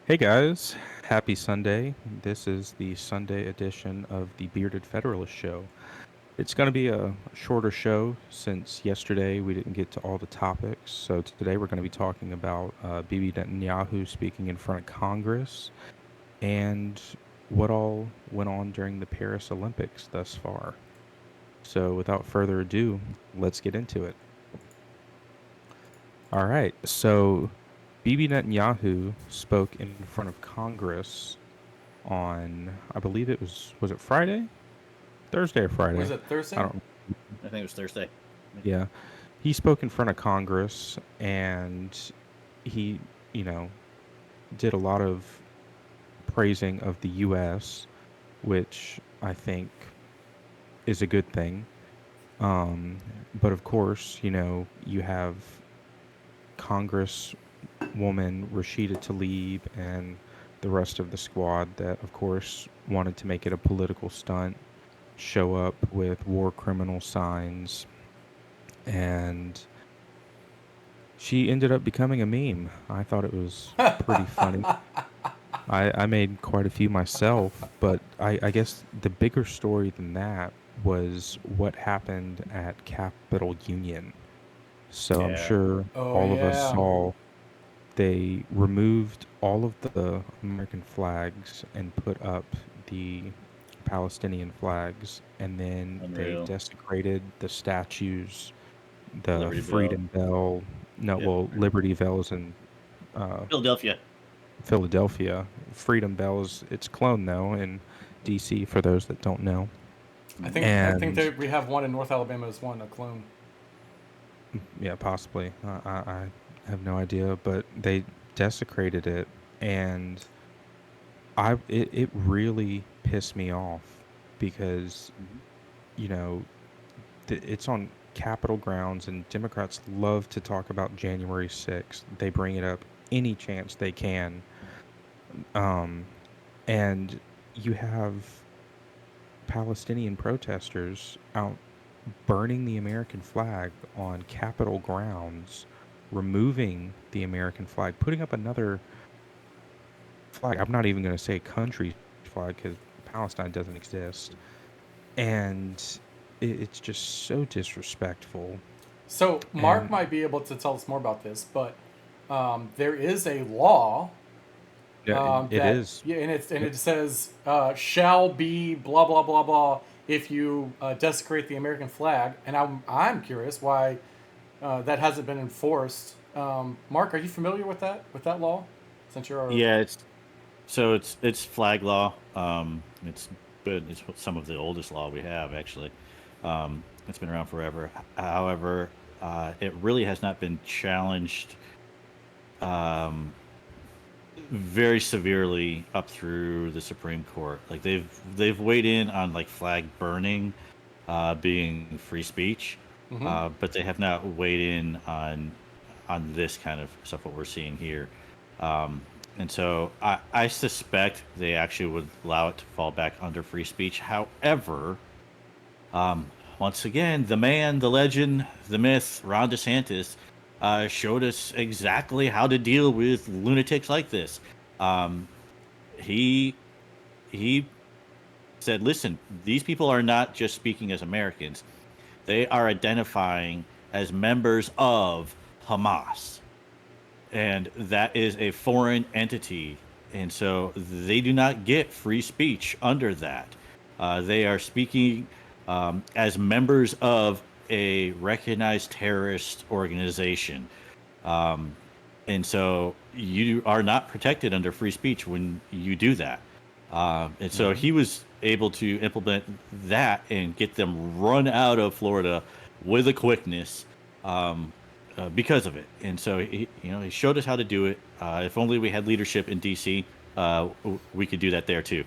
Hey guys, happy Sunday. This is the Sunday edition of the Bearded Federalist Show. It's going to be a shorter show since yesterday we didn't get to all the topics. So today we're going to be talking about Bibi Netanyahu speaking in front of Congress and what all went on during the Paris Olympics thus far. So without further ado, let's get into it. All right. So Bibi Netanyahu spoke in front of Congress on, I believe was it Friday? Thursday or Was Friday? it I Thursday? don't. I think it was Thursday. Yeah, he spoke in front of Congress, and he, you know, did a lot of praising of the U.S., which I think is a good thing. Um, but of course, you have Congresswoman Rashida Tlaib and the rest of the squad that, of course, wanted to make it a political stunt, show up with war criminal signs, and she ended up becoming a meme. I thought it was pretty funny. I made quite a few myself, but I guess the bigger story than that was what happened at Capitol Union. So I'm Yeah. sure Oh all of us yeah. saw they removed all of the American flags and put up the Palestinian flags, and then they Unreal. desecrated the statues, the Liberty Bell. Freedom Bell. No, Yep. well, Liberty Bell is in uh, Philadelphia. Philadelphia. Freedom Bell is its clone, though, in D.C. For those that don't know. I think And that we have one in North Alabama as one, a clone. yeah, possibly. I have no idea, but they desecrated it, and it really pissed me off because Mhm. you know it's on Capitol grounds, and Democrats love to talk about January 6th. They bring it up any chance they can. Um, and you have Palestinian protesters out burning the American flag on Capitol grounds, removing the American flag, putting up another flag. I'm not even going to say country flag because Palestine doesn't exist. And it's just so disrespectful. So Mark And might be able to tell us more about this, but there is a law yeah, it that is. yeah, and Yep. it says shall be blah blah blah blah if you desecrate the American flag, and I'm curious why that hasn't been enforced. Mark, are you familiar with that law? Since you're Yeah, it's flag law. It's good. It's some of the oldest law we have actually. It's been around forever. However, it really has not been challenged um, very severely up through the Supreme Court. Like they've weighed in on like flag burning being free speech, mm-hmm. but they have not weighed in on this kind of stuff. What we're seeing here, um, and so I suspect they actually would allow it to fall back under free speech. However, once again, the man, the legend, the myth, Ron DeSantis, showed us exactly how to deal with lunatics like this. Um, he he said, "Listen, these people are not just speaking as Americans; they are identifying as members of Hamas, and that is a foreign entity, and so they do not get free speech under that. They are speaking as members of a recognized terrorist organization. Um, and so you are not protected under free speech when you do that. And so Mm-hmm. he was able to implement that and get them run out of Florida with a quickness because of it. And so he showed us how to do it. If only we had leadership in DC, we could do that there too.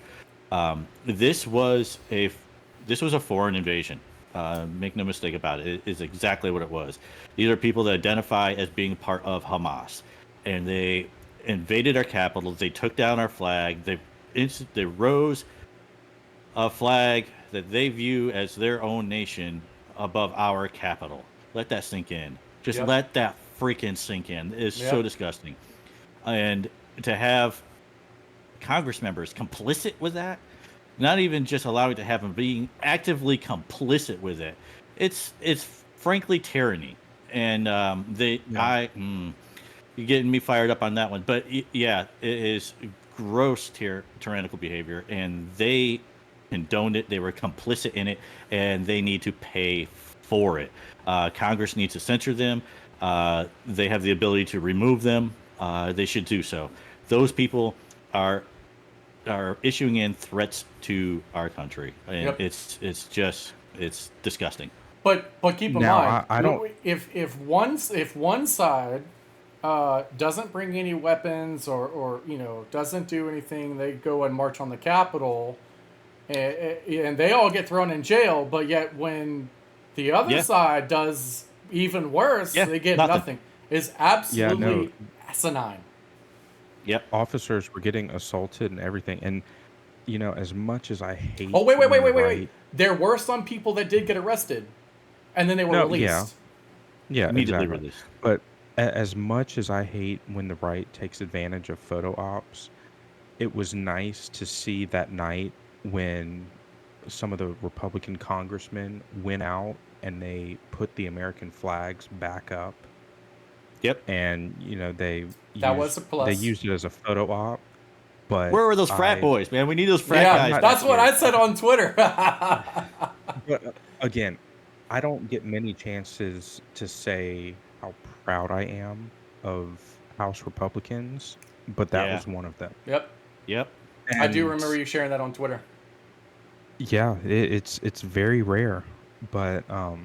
This was a foreign invasion. Make no mistake about it. It is exactly what it was. These are people that identify as being part of Hamas, and they invaded our capital. They took down our flag. They rose a flag that they view as their own nation above our capital. Let that sink in. Just Yep. let that freaking sink in. It's so Yep. disgusting. And to have Congress members complicit with that. Not even just allowing to happen, being actively complicit with it. It's frankly tyranny, and Yeah. you're getting me fired up on that one. But yeah, it is gross tyrannical behavior, and they condoned it. They were complicit in it, and they need to pay for it. Congress needs to censure them. They have the ability to remove them. They should do so. Those people are issuing in threats to our country, and Yep. it's disgusting. But keep in Now, mind, I don't. if one side doesn't bring any weapons or doesn't do anything, they go and march on the Capitol, and they all get thrown in jail. But yet when the other Yeah, side does even worse, yeah, they get nothing. nothing. It's Yeah, no. absolutely asinine. Yep. Officers were getting assaulted and everything, and as much as I hate Oh, wait, wait, when wait, the wait, wait, wait. right. There were some people that did get arrested, and then they were No, yeah, released. yeah, Immediately exactly. released. But as much as I hate when the right takes advantage of photo ops, it was nice to see that night when some of the Republican congressmen went out and they put the American flags back up, Yep. and they That was a plus. used it as a photo op. But Where were those frat I boys, man? We need those frat Yeah, I'm guys not. that's back what here. I said on Twitter. But again, I don't get many chances to say how proud I am of House Republicans, but that Yeah. was one of them. Yep. Yep. I do And remember you sharing that on Twitter. yeah, it's very rare. But of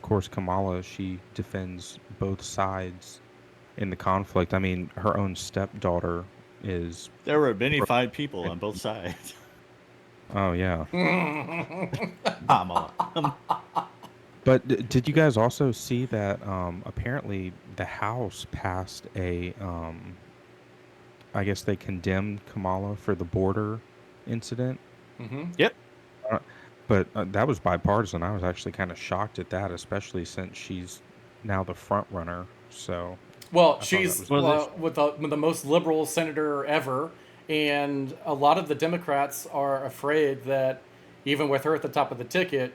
course, Kamala, she defends both sides in the conflict. I mean, her own stepdaughter is. There were many fine people on both sides. Oh yeah. Kamala. But did you guys also see that apparently the House passed I guess they condemned Kamala for the border incident, Yep. uh, but that was bipartisan. I was actually kind of shocked at that, especially since she's now the front runner. So Well, I thought that she's was Well, pretty. this. with the most liberal senator ever, and a lot of the Democrats are afraid that even with her at the top of the ticket,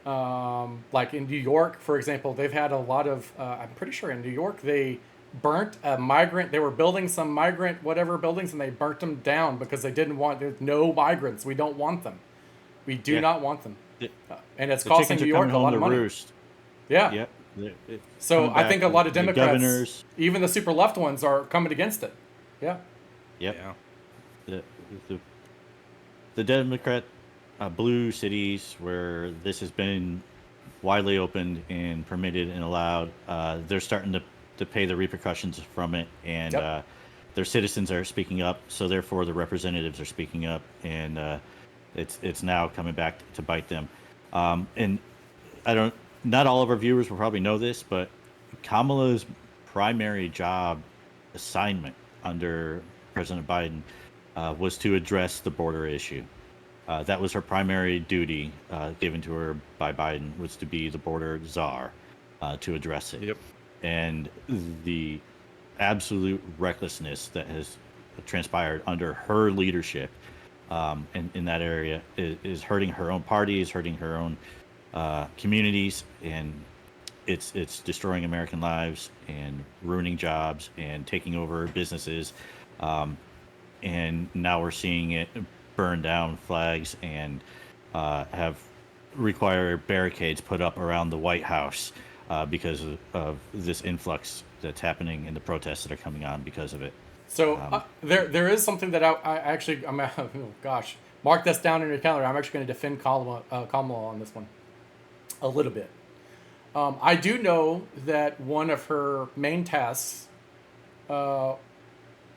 like in New York, for example, they've had a lot of. I'm pretty sure in New York they burnt a migrant. They were building some migrant whatever buildings, and they burnt them down because they didn't want. There's no migrants. We don't want them. We do Yeah. not want them, The, and it's the costing chickens New are coming York a home lot to of money. roost. Yeah. Yep. So Coming I back. think a lot of The Democrats, governors. even the super left ones, are coming against it. Yeah. Yep. Yeah. The, the, the Democrat blue cities where this has been widely opened and permitted and allowed, they're starting to pay the repercussions from it, and Yep. their citizens are speaking up. So therefore, the representatives are speaking up, and it's now coming back to bite them. And I don't. Not all of our viewers will probably know this, but Kamala's primary job assignment under President Biden was to address the border issue. That was her primary duty given to her by Biden, was to be the border czar, to address it. Yep. And the absolute recklessness that has transpired under her leadership in that area is hurting her own party, is hurting her own communities, and it's destroying American lives and ruining jobs and taking over businesses. And now we're seeing it burn down flags and have require barricades put up around the White House because of this influx that's happening and the protests that are coming on because of it. So Um, there is something that I actually oh gosh, mark this down in your calendar. I'm actually going to defend Kamala on this one a little bit. I do know that one of her main tasks,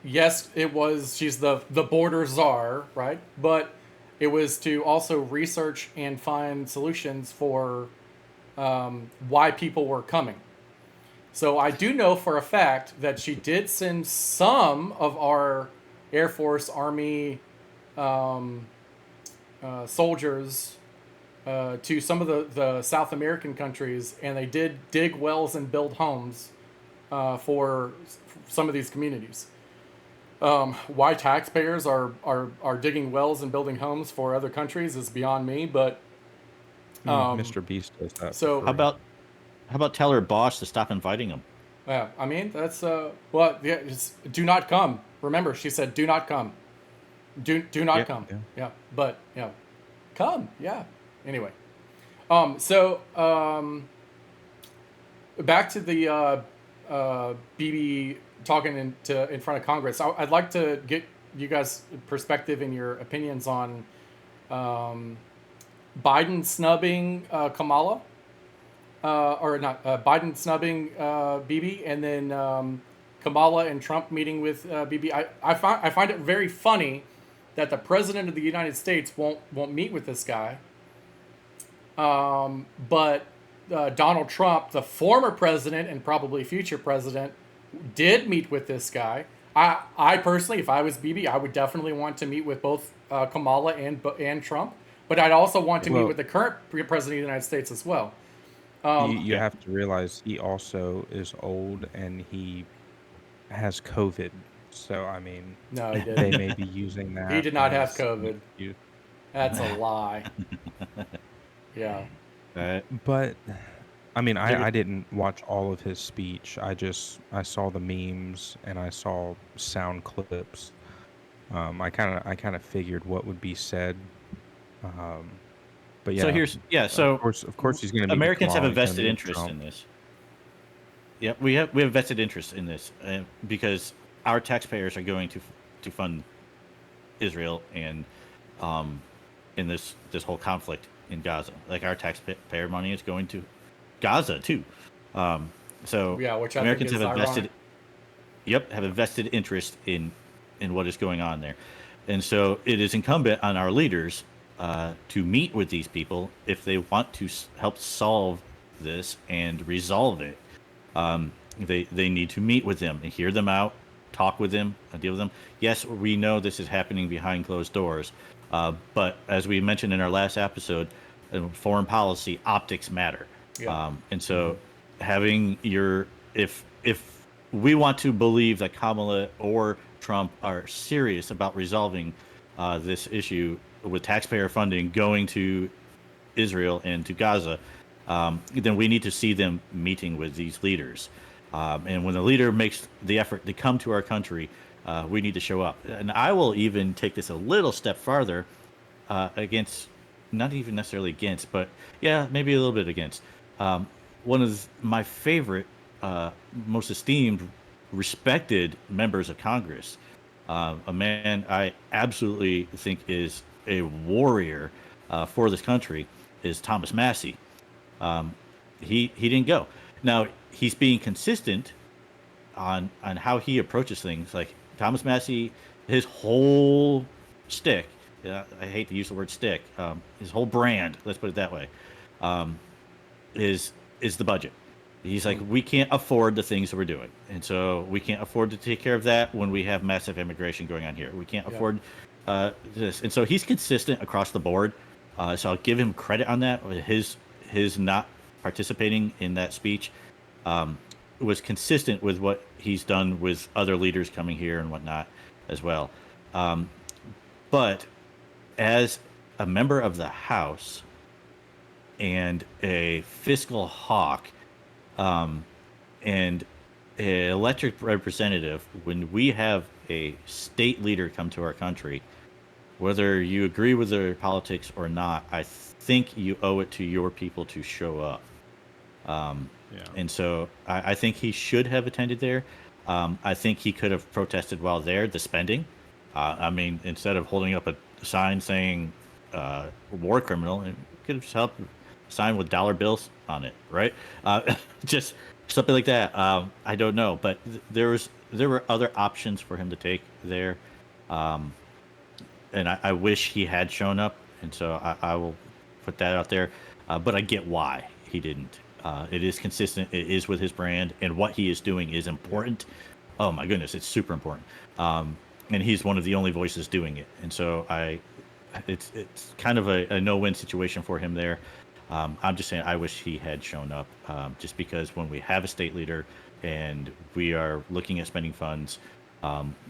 yes, it was she's the border czar, right? But it was to also research and find solutions for why people were coming. So I do know for a fact that she did send some of our Air Force, Army soldiers to some of the South American countries, and they did dig wells and build homes for some of these communities. Why taxpayers are digging wells and building homes for other countries is beyond me. But Mr. Beast does that for so How free. about tell her boss to stop inviting him? yeah, I mean that's well, yeah, just do not come. Remember, she said, "Do not come. Do not Yeah, come." yeah. Yeah, but come. Yeah. Anyway, so back to the BB talking in front of Congress. I'd like to get you guys' perspective and your opinions on Biden snubbing Kamala, or not Biden snubbing BB, and then Kamala and Trump meeting with BB. I find it very funny that the president of the United States won't meet with this guy, but Donald Trump, the former president and probably future president, did meet with this guy. I personally, if I was BB, I would definitely want to meet with both Kamala and Trump, but I'd also want to meet Well, with the current president of the United States as well. you Yeah. have to realize he also is old and he has COVID. So I mean, No, he they didn't. may be using He that did not have as an COVID. excuse. That's a lie. Yeah. Right. But I mean, They're I didn't watch all of his speech. I saw the memes and I saw sound clips. I kind of figured what would be said. Um, but So yeah, so of course, he's going to meet with Americans have Kamala. a He's going to vested meet with interest Trump. in this. Yeah, we have vested interest in this because our taxpayers are going to fund Israel and um, in this whole conflict in Gaza. Like our taxpayer money is going to Gaza too. Um, so Yeah, which I think Americans have is a ironic. have a vested interest in what is going on there, and so it is incumbent on our leaders to meet with these people if they want to help solve this and resolve it. They need to meet with them and hear them out, talk with them, deal with them. Yes, we know this is happening behind closed doors, but as we mentioned in our last episode, foreign policy optics matter, Yeah. and so having your if we want to believe that Kamala or Trump are serious about resolving this issue with taxpayer funding going to Israel and to Gaza, then we need to see them meeting with these leaders. And when the leader makes the effort to come to our country, we need to show up. And I will even take this a little step farther against, not even necessarily against, but yeah, maybe a little bit against. One of my favorite, most esteemed, respected members of Congress, a man I absolutely think is a warrior for this country, is Thomas Massey. He didn't go. Now he's being consistent on how he approaches things. Like Thomas Massey, his whole stick. I hate to use the word stick. His whole brand. Let's put it that way. Is the budget. He's like, we can't afford the things that we're doing, and so we can't afford to take care of that when we have massive immigration going on here. We can't Yeah. afford this, and so he's consistent across the board. So I'll give him credit on that. His not participating in that speech was consistent with what he's done with other leaders coming here and whatnot as well. But as a member of the House and a fiscal hawk and an elected representative, when we have a state leader come to our country, whether you agree with their politics or not, I think you owe it to your people to show up. Yeah. And so I think he should have attended there. I think he could have protested while there, the spending. I mean, instead of holding up a sign saying war criminal, it could have just helped sign with dollar bills on it, right? Just something like that. I don't know, but there were other options for him to take there, and I wish he had shown up, and so I will put that out there. But I get why he didn't. It is consistent. It is with his brand, and what he is doing is important. Oh my goodness, it's super important. And he's one of the only voices doing it, and so it's kind of a no-win situation for him there. I'm just saying I wish he had shown up, just because when we have a state leader and we are looking at spending funds,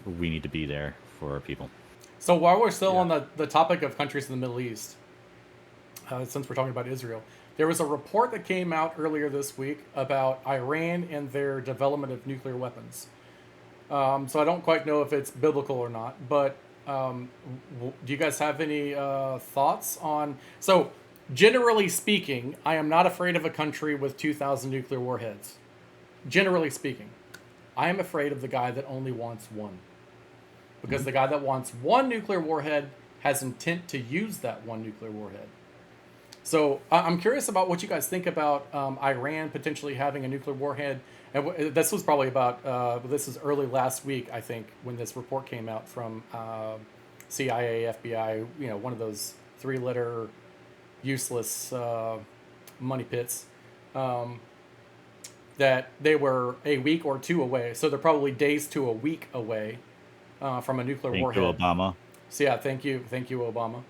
we need to be there for our people. So while we're still Yeah. on the topic of countries in the Middle East, since we're talking about Israel, there was a report that came out earlier this week about Iran and their development of nuclear weapons. So I don't quite know if it's biblical or not, but do you guys have any thoughts on? So, generally speaking, I am not afraid of a country with 2,000 nuclear warheads. Generally speaking, I am afraid of the guy that only wants one. Because the guy that wants one nuclear warhead has intent to use that one nuclear warhead. So I'm curious about what you guys think about Iran potentially having a nuclear warhead. And this was probably about, this is early last week, I think, when this report came out from CIA, FBI, one of those three-letter useless money pits, that they were a week or two away. So they're probably days to a week away from a nuclear Thank warhead. you, Obama. So yeah, thank you, Obama.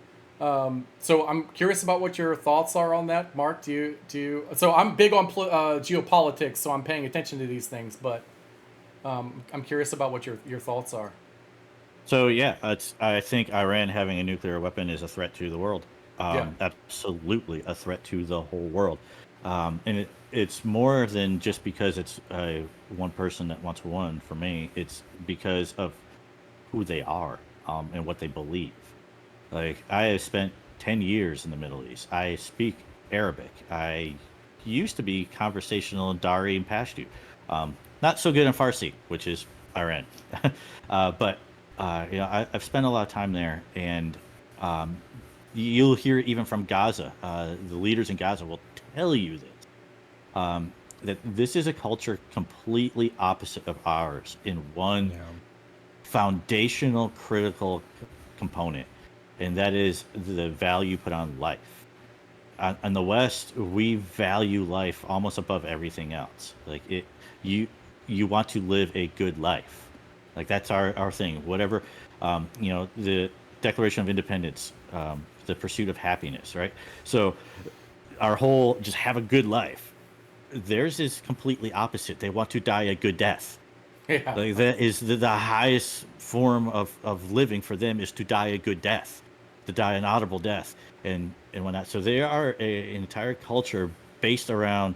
So I'm curious about what your thoughts are on that, Mark. Do you? So I'm big on geopolitics, so I'm paying attention to these things. But I'm curious about what your thoughts are. So yeah, I think Iran having a nuclear weapon is a threat to the world. Yeah. Absolutely a threat to the whole world. And it's more than just because it's one person that wants one. For me, it's because of who they are and what they believe. Like, I have spent 10 years in the Middle East. I speak Arabic. I used to be conversational in Dari and Pashto. Not so good in Farsi, which is Iran. But I've spent a lot of time there, and um, you'll hear it even from Gaza. The leaders in Gaza will tell you this, that this is a culture completely opposite of ours in one Yeah. foundational critical component, and that is the value put on life. In the West, we value life almost above everything else. Like, you you want to live a good life. Like, that's our thing. Whatever, the Declaration of Independence, the pursuit of happiness, right? So our whole just have a good life. Theirs is completely opposite. They want to die a good death. Yeah. Like, that is the highest form of living for them, is to die a good death, to die an honorable death, and whatnot. So they are an entire culture based around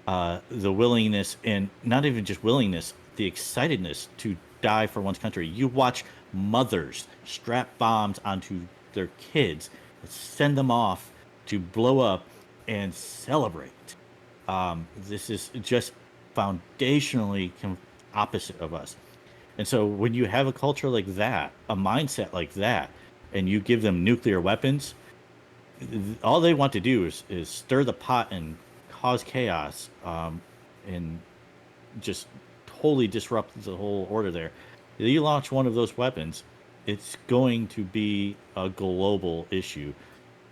the willingness, and not even just willingness, the excitedness to die for one's country. You watch mothers strap bombs onto their kids, send them off to blow up and celebrate. This is just foundationally opposite of us. And so when you have a culture like that, a mindset like that, and you give them nuclear weapons, all they want to do is stir the pot and cause chaos, and just totally disrupt the whole order there. You launch one of those weapons, it's going to be a global issue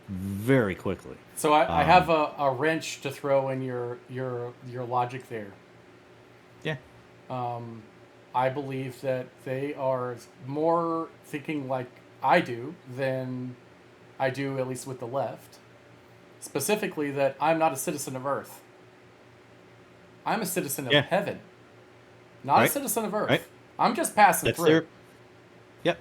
very quickly. So I have a wrench to throw in your logic there. Yeah. I believe that they are more thinking like I do than I do, at least with the left. Specifically, that I'm not a citizen of Earth. I'm a citizen of Yeah. heaven, not a Right. citizen of Earth. Right. I'm just passing That's through. their. Yep.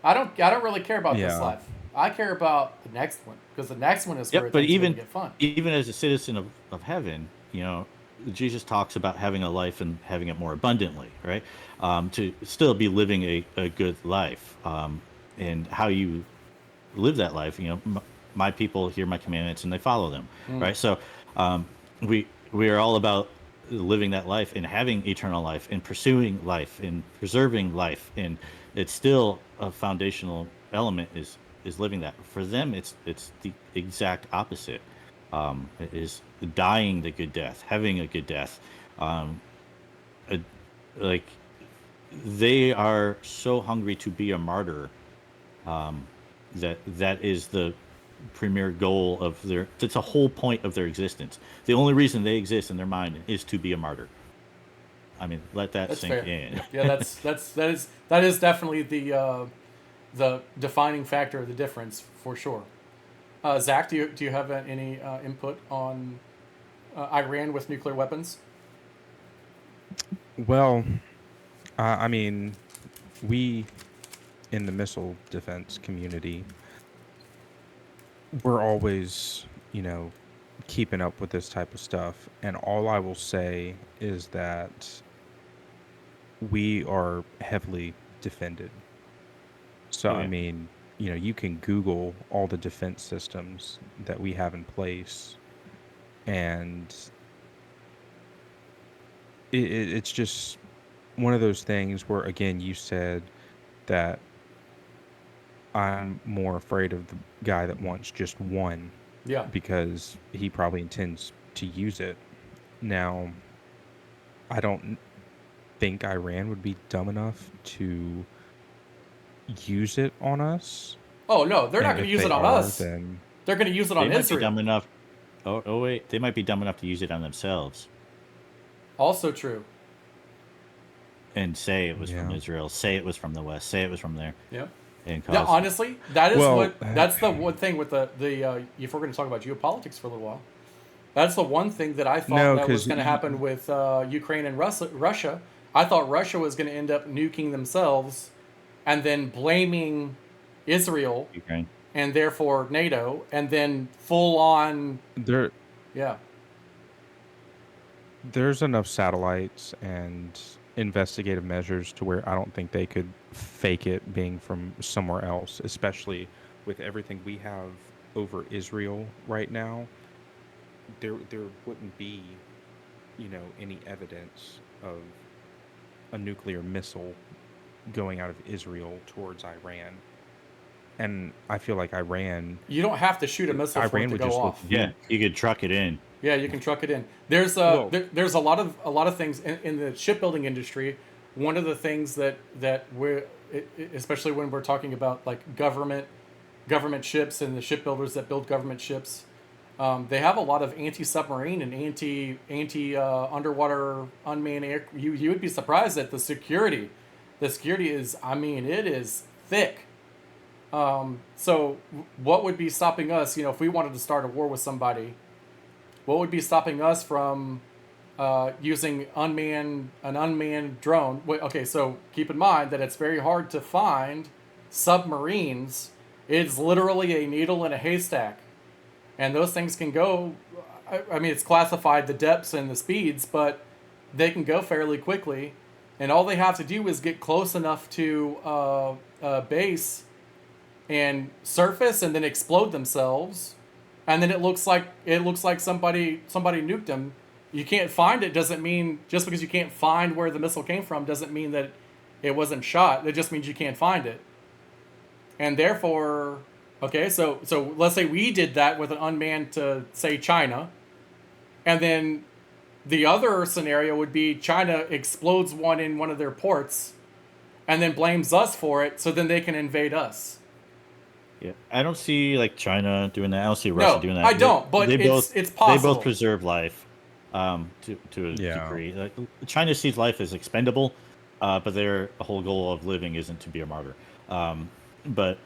I don't really care about this Yeah. life. I care about the next one, because the next one is where Yep. it's But going to even get fun. even as a citizen of heaven, Jesus talks about having a life and having it more abundantly, right? To still be living a good life, and how you live that life. My people hear my commandments and they follow them, right? So um, we are all about living that life and having eternal life and pursuing life and preserving life, and it's still a foundational element is living that. For them, it's the exact opposite. It is dying the good death, having a good death. Um, uh, like, they are so hungry to be a martyr, that is the premier goal of their. That's the whole point of their existence. The only reason they exist in their mind is to be a martyr. I mean, let that That's sink fair. in. Yeah, that is definitely the defining factor of the difference for sure. Zach, do you have any input on Iran with nuclear weapons? Well, I mean, we in the missile defense community, we're always, keeping up with this type of stuff. And all I will say is that we are heavily defended. So, Oh I yeah. mean, you can Google all the defense systems that we have in place, and it's just one of those things where, again, you said that I'm more afraid of the guy that wants just one Yeah. because he probably intends to use it. Now, I don't think Iran would be dumb enough to use it on us. Oh no, they're not And going to if use they it on are, us. then They're going to use it They on might be Israel. dumb enough. Oh wait, they might be dumb enough to use it on themselves Also true. and say it was from yeah. Israel, say it was from the West, say it was from there, Yeah. and Yeah, cause. honestly, that is Well, that's the one thing with the if we're going to talk about geopolitics for a little while, that's the one thing that I thought no, that was because going to happen with Ukraine and Russia. I thought Russia was going to end up nuking themselves, and then blaming Israel Ukraine. and therefore NATO, and then full on, there yeah, there's enough satellites and investigative measures to where I don't think they could fake it being from somewhere else, especially with everything we have over Israel right now. There wouldn't be, any evidence of a nuclear missile going out of Israel towards Iran. And I feel like you don't have to shoot a missile for it Iran to would go just look off. Yeah, weak. you could truck it in. Yeah, you can truck it in. Well, There's a lot of things in the shipbuilding industry. One of the things that we're especially when we're talking about like government ships and the shipbuilders that build government ships, they have a lot of anti submarine and anti underwater unmanned air. You would be surprised at the security. The security is, I mean, it is thick. So what would be stopping us? If we wanted to start a war with somebody, what would be stopping us from using an unmanned drone? Okay, so keep in mind that it's very hard to find submarines. It's literally a needle in a haystack, and those things can go. I mean, it's classified the depths and the speeds, but they can go fairly quickly, and all they have to do is get close enough to base and surface, and then explode themselves, and then it looks like somebody nuked them. You can't find it doesn't mean just because you can't find where the missile came from doesn't mean that it wasn't shot. It just means you can't find it, and therefore, okay, so let's say we did that with an unmanned to say China, and then the other scenario would be China explodes one in one of their ports, and then blames us for it, so then they can invade us. Yeah, I don't see like China doing that. I don't see Russia No, doing that. I don't. But They both it's they possible. both preserve life, to a yeah. degree. Like, China sees life as expendable, but their whole goal of living isn't to be a martyr. But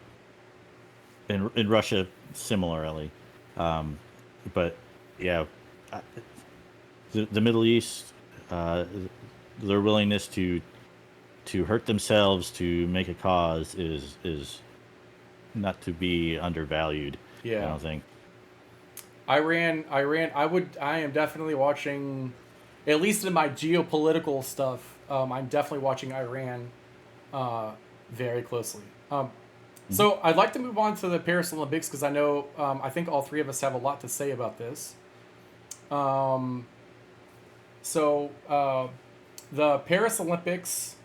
in Russia, similarly, but yeah, I- the Middle East, their willingness to hurt themselves to make a cause is not to be undervalued. I Yeah, don't think. Iran. I am definitely watching, at least in my geopolitical stuff. I'm definitely watching Iran, very closely. So I'd like to move on to the Paris Olympics because I know I think all three of us have a lot to say about this. Um, so the Paris Olympics.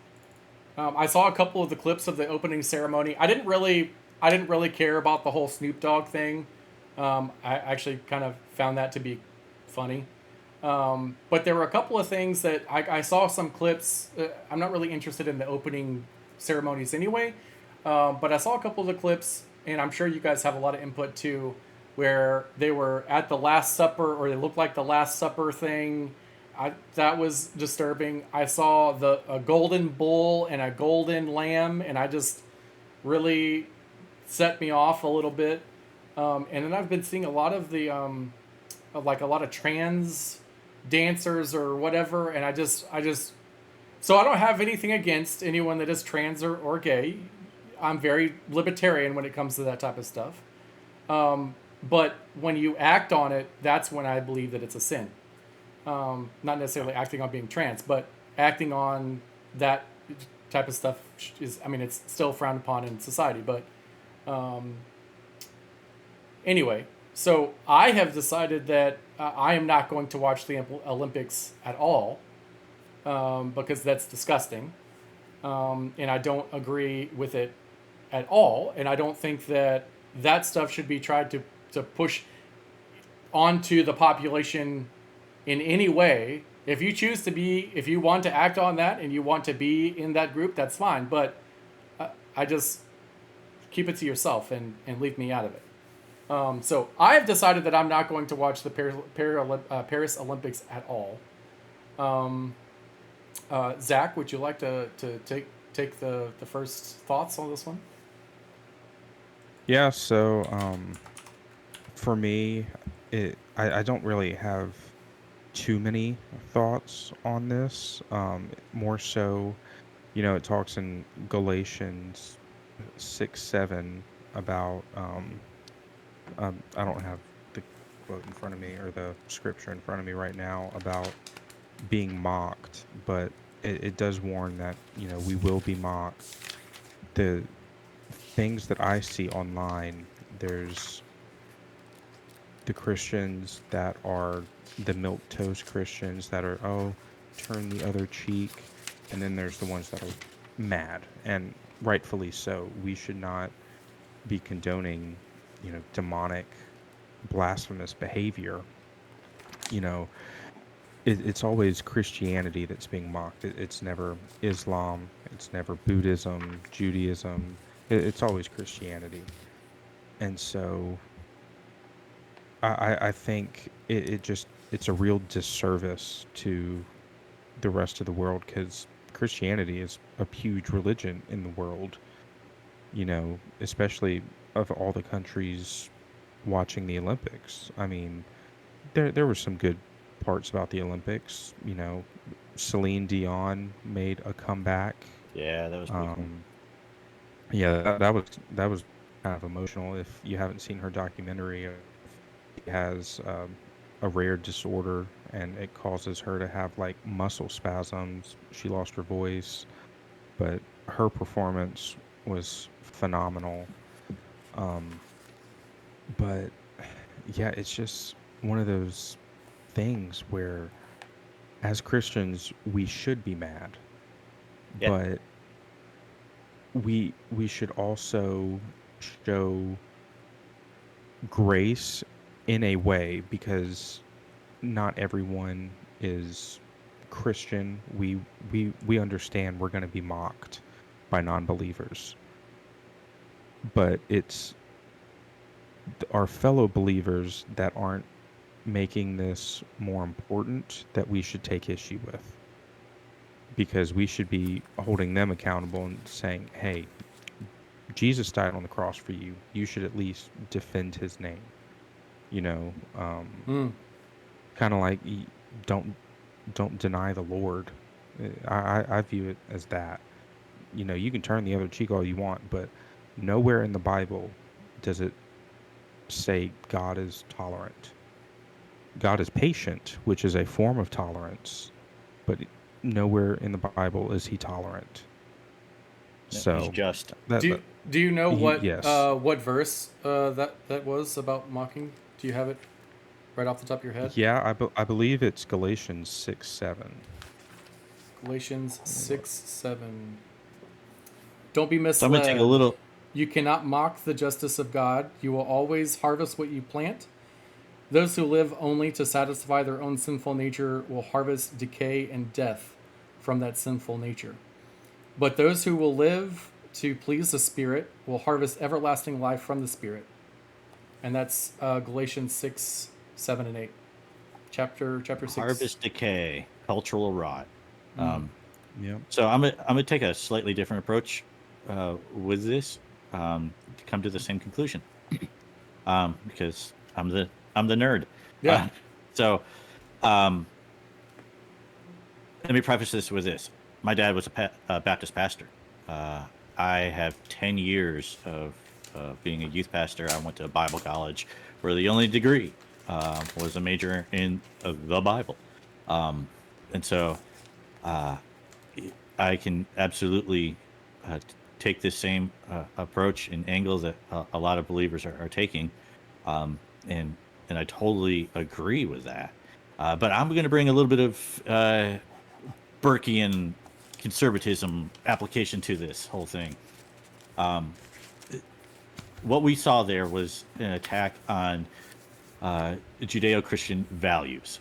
I saw a couple of the clips of the opening ceremony. I didn't really care about the whole Snoop Dogg thing. I actually kind of found that to be funny. But there were a couple of things that I saw some clips. I'm not really interested in the opening ceremonies anyway, but I saw a couple of the clips, and I'm sure you guys have a lot of input too, where they were at the Last Supper, or they looked like the Last Supper thing. That was disturbing. I saw a golden bull and a golden lamb, and I just really set me off a little bit. And then I've been seeing a lot of the like a lot of trans dancers or whatever, and I just So I don't have anything against anyone that is trans or gay. I'm very libertarian when it comes to that type of stuff. But when you act on it, that's when I believe that it's a sin. Not necessarily acting on being trans, but acting on that type of stuff is, I mean, it's still frowned upon in society. But anyway, so I have decided that I am not going to watch the Olympics at all because that's disgusting. And I don't agree with it at all. And I don't think that that stuff should be tried to push onto the population in any way. If you choose to be, if you want to act on that and you want to be in that group, that's fine. But I just keep it to yourself and leave me out of it. So I have decided that I'm not going to watch the Paris Olympics at all. Zach, would you like to take the first thoughts on this one? Yeah, so for me, I don't really have too many thoughts on this. More so, it talks in Galatians 6:7 about I don't have the quote in front of me or the scripture in front of me right now about being mocked, but it does warn that we will be mocked. The things that I see online, there's the Christians that are the milquetoast Christians that are, oh, turn the other cheek, and then there's the ones that are mad, and rightfully so. We should not be condoning demonic, blasphemous behavior. It's always Christianity that's being mocked. It's never Islam. It's never Buddhism, Judaism. It's always Christianity. And so I think it's a real disservice to the rest of the world because Christianity is a huge religion in the world, especially of all the countries watching the Olympics. I mean, there were some good parts about the Olympics. Celine Dion made a comeback. Yeah, that was pretty cool. Yeah, that was kind of emotional. If you haven't seen her documentary, she has a rare disorder, and it causes her to have like muscle spasms. She lost her voice, but her performance was phenomenal. But yeah, it's just one of those things where as Christians we should be mad, Yeah. but we should also show grace in a way because not everyone is Christian. We understand we're going to be mocked by non-believers, but it's our fellow believers that aren't making this more important that we should take issue with, because we should be holding them accountable and saying, hey, Jesus died on the cross for you. You should at least defend his name. Kind of like don't deny the Lord. I view it as that. You can turn the other cheek all you want, but nowhere in the Bible does it say God is tolerant. God is patient, which is a form of tolerance, but nowhere in the Bible is he tolerant. Yeah, So he's just. Do you know yes. what verse that was about mocking? Do you have it right off the top of your head? Yeah, I believe it's Galatians 6:7. Galatians 6:7. Don't be misled. So I'm gonna take a little. You cannot mock the justice of God. You will always harvest what you plant. Those who live only to satisfy their own sinful nature will harvest decay and death from that sinful nature. But those who will live to please the Spirit will harvest everlasting life from the Spirit. And that's Galatians 6, 7, and 8. Chapter 6. Harvest decay, cultural rot. Yeah. So I'm gonna take a slightly different approach with this to come to the same conclusion, because I'm the nerd. Yeah. So let me preface this with this: my dad was a Baptist pastor. I have 10 years of being a youth pastor. I went to Bible college where the only degree was a major in the Bible. And so I can absolutely take this same approach and angle that a lot of believers are taking. And I totally agree with that. But I'm going to bring a little bit of Burkean conservatism application to this whole thing. What we saw there was an attack on Judeo-Christian values,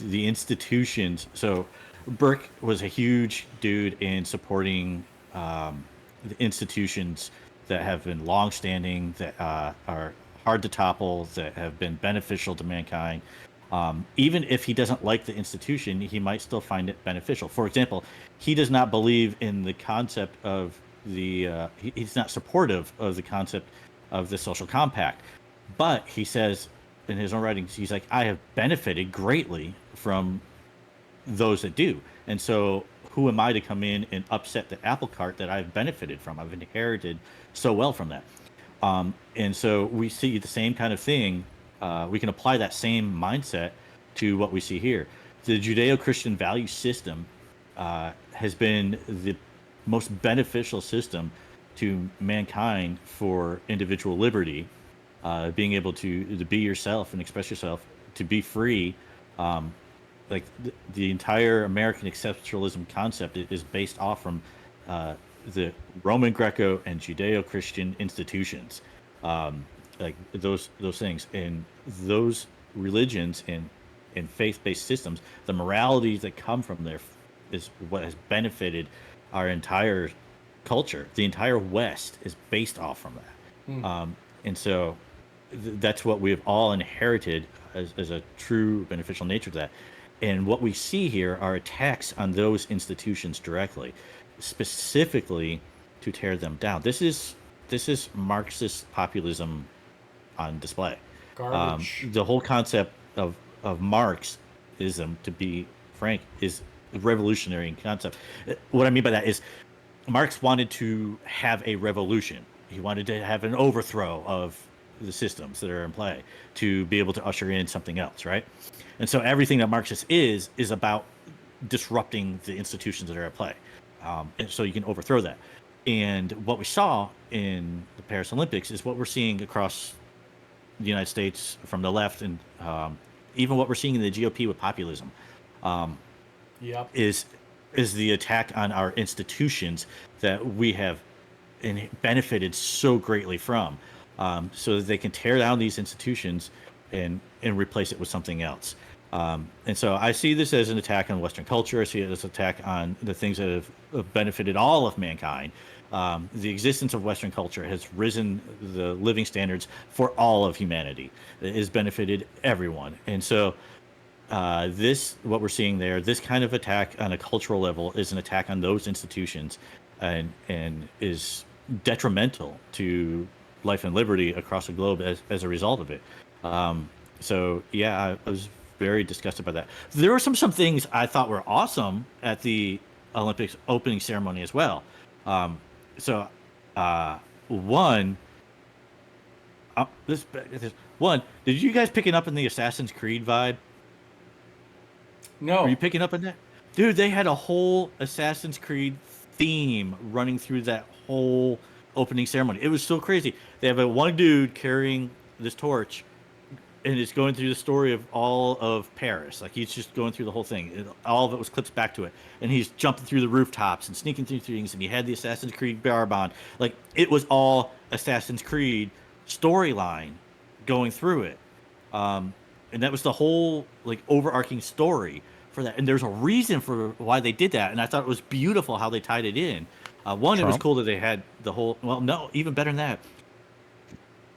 the institutions. So Burke was a huge dude in supporting the institutions that have been long-standing, that are hard to topple, that have been beneficial to mankind. Even if he doesn't like the institution, he might still find it beneficial. For example, he does not believe in the concept of he's not supportive of the concept of the social compact. But he says in his own writings, he's like, I have benefited greatly from those that do. And so who am I to come in and upset the apple cart that I've benefited from? I've inherited so well from that. And so we see the same kind of thing. We can apply that same mindset to what we see here. The Judeo-Christian value system has been the most beneficial system to mankind for individual liberty, being able to be yourself and express yourself, to be free. Like the entire American exceptionalism concept is based off from the Roman Greco and Judeo-Christian institutions, like those things, and those religions and faith-based systems. The moralities that come from there is what has benefited our entire culture. The entire West is based off from that, and so that's what we have all inherited as a true beneficial nature to that. And what we see here are attacks on those institutions directly, specifically to tear them down. This is Marxist populism on display. Garbage. The whole concept of Marxism, to be frank, is a revolutionary concept. What I mean by that is Marx wanted to have a revolution. He wanted to have an overthrow of the systems that are in play to be able to usher in something else, right? And so everything that Marxist is about disrupting the institutions that are at play, and so you can overthrow that. And what we saw in the Paris Olympics is what we're seeing across the United States from the left, and even what we're seeing in the GOP with populism. Yep. Is the attack on our institutions that we have benefited so greatly from, so that they can tear down these institutions and replace it with something else. And so I see this as an attack on Western culture. I see it as an attack on the things that have benefited all of mankind. The existence of Western culture has risen the living standards for all of humanity. It has benefited everyone. And so what we're seeing there, this kind of attack on a cultural level, is an attack on those institutions, and is detrimental to life and liberty across the globe as a result of it. So yeah, I was very disgusted by that. There were some things I thought were awesome at the Olympics opening ceremony as well. One, did you guys picking up in the Assassin's Creed vibe? No. Are you picking up on that? Dude, they had a whole Assassin's Creed theme running through that whole opening ceremony. It was so crazy. They have one dude carrying this torch, and it's going through the story of all of Paris. Like, he's just going through the whole thing. All of it was clipped back to it. And he's jumping through the rooftops and sneaking through things, and he had the Assassin's Creed garb on. Like, it was all Assassin's Creed storyline going through it. And that was the whole, like, overarching story for that. And there's a reason for why they did that. And I thought it was beautiful how they tied it in. One, it was cool that they had the whole, well, no, even better than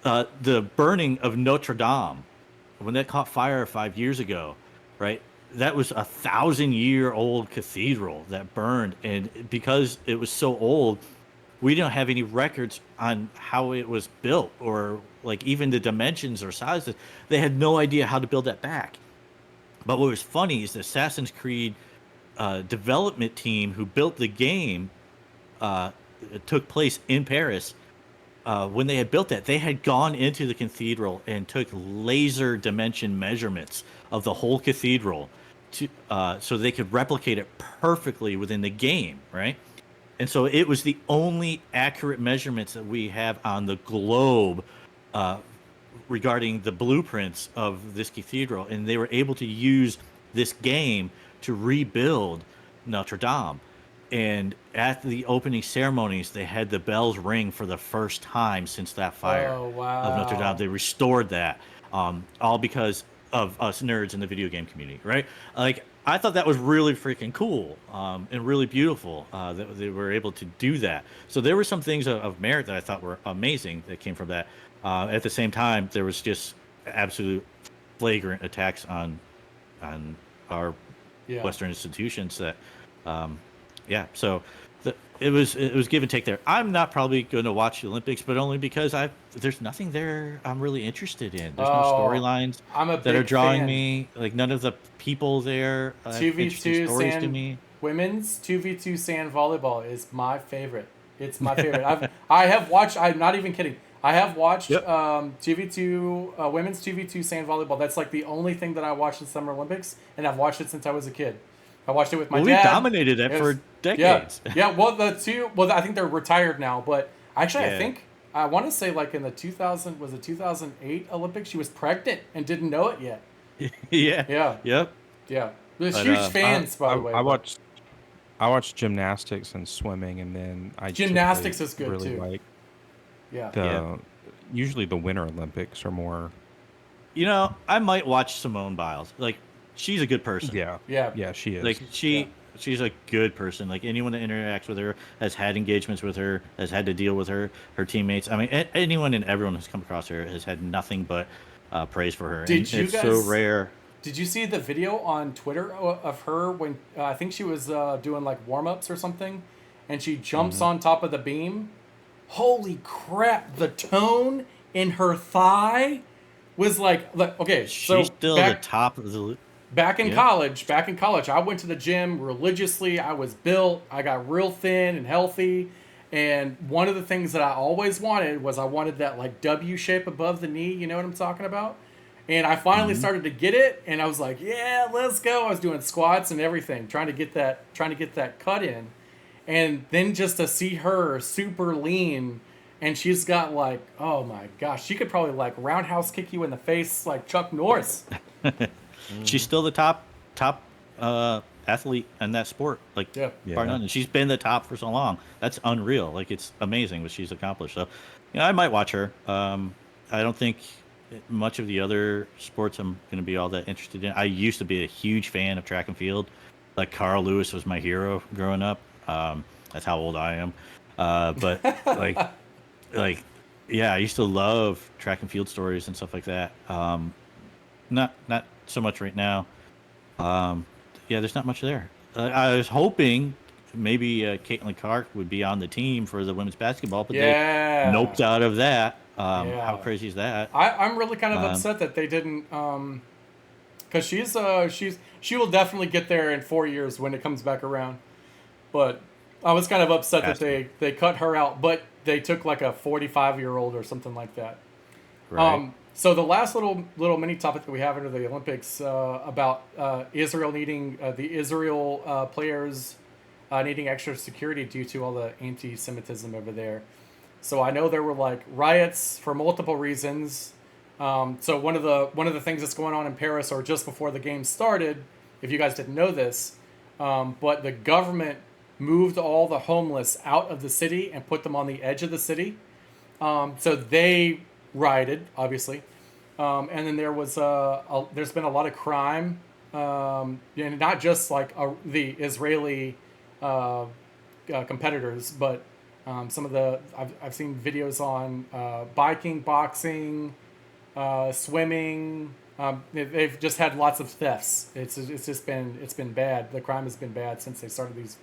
that. The burning of Notre Dame, when that caught fire 5 years ago, right? That was 1,000-year-old cathedral that burned. And because it was so old, we don't have any records on how it was built, or like even the dimensions or sizes. They had no idea how to build that back. But what was funny is the Assassin's Creed development team who built the game took place in Paris. When they had built that, they had gone into the cathedral and took laser dimension measurements of the whole cathedral so they could replicate it perfectly within the game, right? And so it was the only accurate measurements that we have on the globe regarding the blueprints of this cathedral. And they were able to use this game to rebuild Notre Dame. And at the opening ceremonies, they had the bells ring for the first time since that fire Oh, of Notre Dame. wow. They restored that, all because of us nerds in the video game community, right? Like, I thought that was really freaking cool and really beautiful that they were able to do that. So there were some things of merit that I thought were amazing that came from that. At the same time, there was just absolute flagrant attacks on our Yeah. Western institutions that yeah, so it was give and take there. I'm not probably going to watch the Olympics, but only because there's nothing there I'm really interested in. There's no Oh, storylines I'm a that are big drawing fan. me. Like, none of the people there have interesting 2v2 stories to sand me. women's 2v2 sand volleyball is my favorite. It's my favorite. I have watched. I'm not even kidding. I have watched Yep. 2v2 women's 2v2 sand volleyball. That's like the only thing that I watched in Summer Olympics, and I've watched it since I was a kid. I watched it with my Well, we dad. dominated it It for was- yeah, decades. yeah. Well, the two. Well, I think they're retired now, but actually, I Yeah. think I want to say like in the 2008 Olympics, she was pregnant and didn't know it yet. Yeah. Yeah, Yep. yeah. There's But, huge I- fans, by the way. I but watched gymnastics and swimming, and then I Gymnastics typically is good, really too. like Yeah. the usually the Winter Olympics are more I might watch Simone Biles. Like, she's a good person. Yeah. she is. Like, she's a good person. Like, anyone that interacts with her has had engagements with her, has had to deal with her teammates. I mean, anyone and everyone who's come across her has had nothing but praise for her. Did And you it's so guys- rare. Did you see the video on Twitter of her when I think she was doing like warm ups or something, and she jumps on top of the beam? Holy crap! The tone in her thigh was like okay. So She's still back, the top of the. back in Yeah. college, I went to the gym religiously. I was built. I got real thin and healthy. And one of the things that I always wanted was I wanted that like W shape above the knee. You know what I'm talking about? And I finally started to get it, and I was like, "Yeah, let's go." I was doing squats and everything, trying to get that cut in, and then just to see her super lean, and she's got like, oh my gosh, she could probably like roundhouse kick you in the face like Chuck Norris. She's still the top athlete in that sport. Like, Yeah. bar Yeah. none. And she's been the top for so long. That's unreal. Like, it's amazing what she's accomplished. So, I might watch her. I don't think much of the other sports I'm going to be all that interested in. I used to be a huge fan of track and field. Like, Carl Lewis was my hero growing up. That's how old I am. But like, yeah, I used to love track and field stories and stuff like that. Not so much right now. Yeah, there's not much there. I was hoping maybe Caitlin Clark would be on the team for the women's basketball, but Yeah. they noped out of that. Yeah. How crazy is that? I'm really kind of upset that they didn't, because she will definitely get there in 4 years when it comes back around. But I was kind of upset that they cut her out, but they took like a 45-year-old or something like that. Right. So the last little mini topic that we have under the Olympics about Israel needing the Israel players needing extra security due to all the anti-Semitism over there. So I know there were like riots for multiple reasons. So one of the things that's going on in Paris, or just before the game started, if you guys didn't know this, but the government moved all the homeless out of the city and put them on the edge of the city. So they rioted, obviously, and then there was there's been a lot of crime, and not just like the Israeli competitors, but some of the I've seen videos on biking, boxing, swimming. They've just had lots of thefts. It's been bad. The crime has been bad since they started these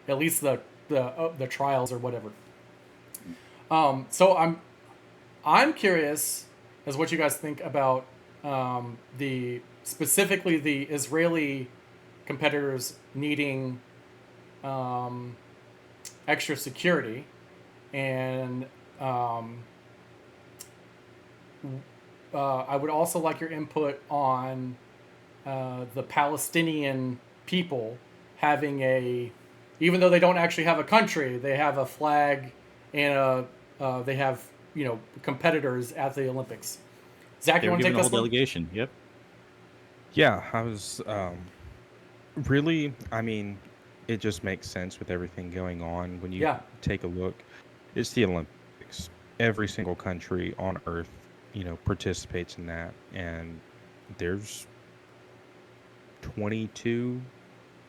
at least the trials or whatever. So I'm curious as what you guys think about specifically the Israeli competitors needing extra security, and I would also like your input on the Palestinian people having even though they don't actually have a country, they have a flag and they have competitors at the Olympics. Zach, They you were want to given take a whole this one? delegation. Yep. Yeah, I was really, I mean, it just makes sense with everything going on when you Yeah. take a look. It's the Olympics. Every single country on earth, participates in that, and there's 22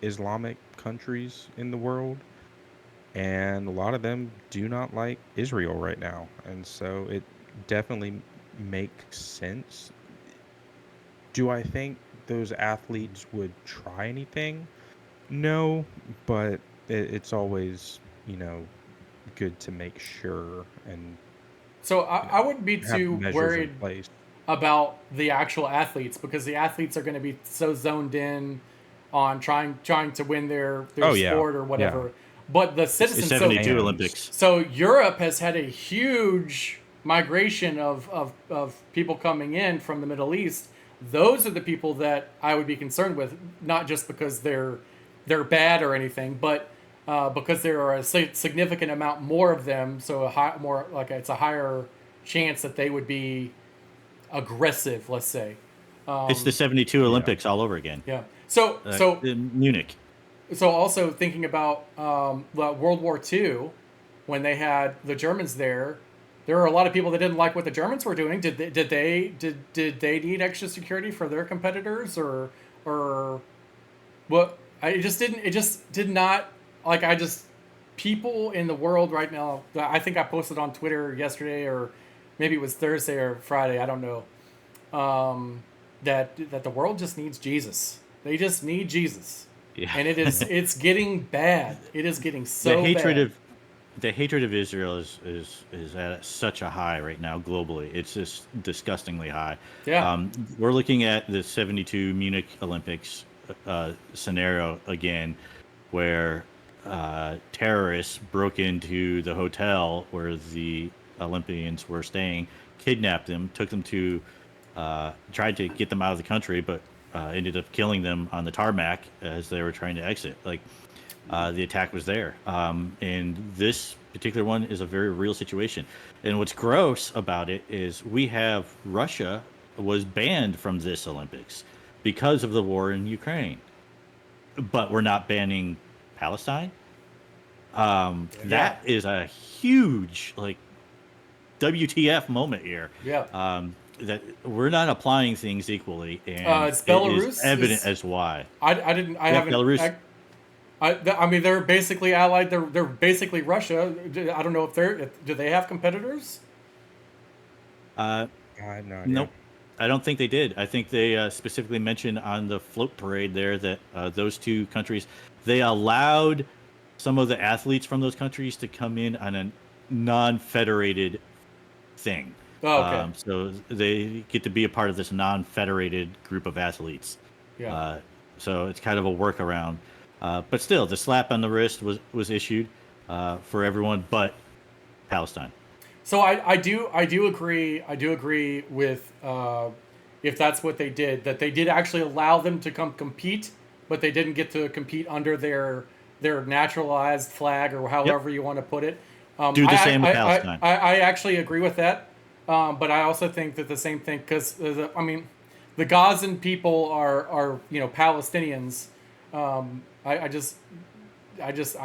Islamic countries in the world, and a lot of them do not like Israel right now. And so it definitely makes sense. Do I think those athletes would try anything? No, but it's always, good to make sure and, So you I know, wouldn't be have too measures in worried place. about the actual athletes, because the athletes are going to be so zoned in on trying to win their Oh, yeah. sport or Yeah. whatever. But the It's citizens, so 72 Fans. Olympics. so Europe has had a huge migration of people coming in from the Middle East. Those are the people that I would be concerned with, not just because they're bad or anything, but because there are a significant amount more of them. So more like it's a higher chance that they would be aggressive. Let's say, It's the 72 Yeah. Olympics all over again. yeah. So In Munich. so also thinking about World War II, when they had the Germans there were a lot of people that didn't like what the Germans were doing. Did they need extra security for their competitors, or what? I just didn't. It just did not, like, I just, people in the world right now. I think I posted on Twitter yesterday, or maybe it was Thursday or Friday. I don't know. That the world just needs Jesus. They just need Jesus, Yeah. and it's getting bad. It is getting the so hatred bad. of the hatred of Israel is at such a high right now globally. It's just disgustingly high. Yeah. We're looking at the 72 Munich Olympics scenario again, where terrorists broke into the hotel where the Olympians were staying, kidnapped them, took them to, tried to get them out of the country, but ended up killing them on the tarmac as they were trying to exit. Like, the attack was there. And this particular one is a very real situation. And what's gross about it is Russia was banned from this Olympics because of the war in Ukraine, but we're not banning Palestine. That is a huge, like, WTF moment here. Yeah. That we're not applying things equally, and It's it is Belarus. evident as why. I didn't. I haven't. Belarus. I mean, they're basically allied. They're basically Russia. I don't know do they have competitors? Uh, I have no idea. Nope. I don't think they did. I think they specifically mentioned on the float parade there that those two countries, they allowed some of the athletes from those countries to come in on a non-federated thing. Oh, okay. So they get to be a part of this non-federated group of athletes. Yeah. So it's kind of a workaround. But still, the slap on the wrist was issued for everyone but Palestine. So I do agree with if that's what they did, that they did actually allow them to come compete, but they didn't get to compete under their naturalized flag, or however you want to put it. Do the same with Palestine. I actually agree with that, but I also think that the same thing, because I mean, the Gazan people are Palestinians. I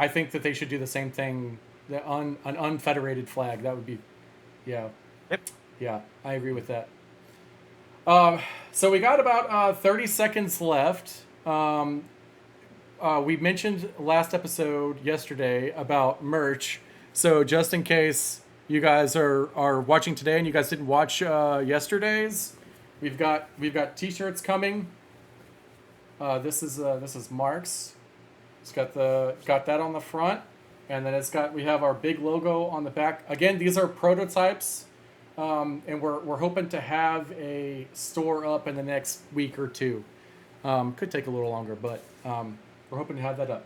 think that they should do the same thing. An unfederated flag, that would be, yeah. Yep. Yeah, I agree with that. So we got about 30 seconds left. We mentioned last episode yesterday about merch. So just in case you guys are watching today and you guys didn't watch yesterday's, we've got t-shirts coming. This is Mark's. It's got that on the front, and then we have our big logo on the back. Again, these are prototypes, and we're hoping to have a store up in the next week or two. Could take a little longer, but we're hoping to have that up.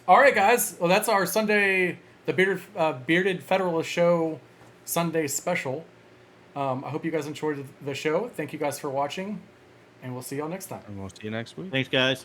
All right, guys. Well, that's our Sunday, the Bearded Federalist Show Sunday special. I hope you guys enjoyed the show. Thank you guys for watching, and we'll see y'all next time. And we'll see you next week. Thanks, guys.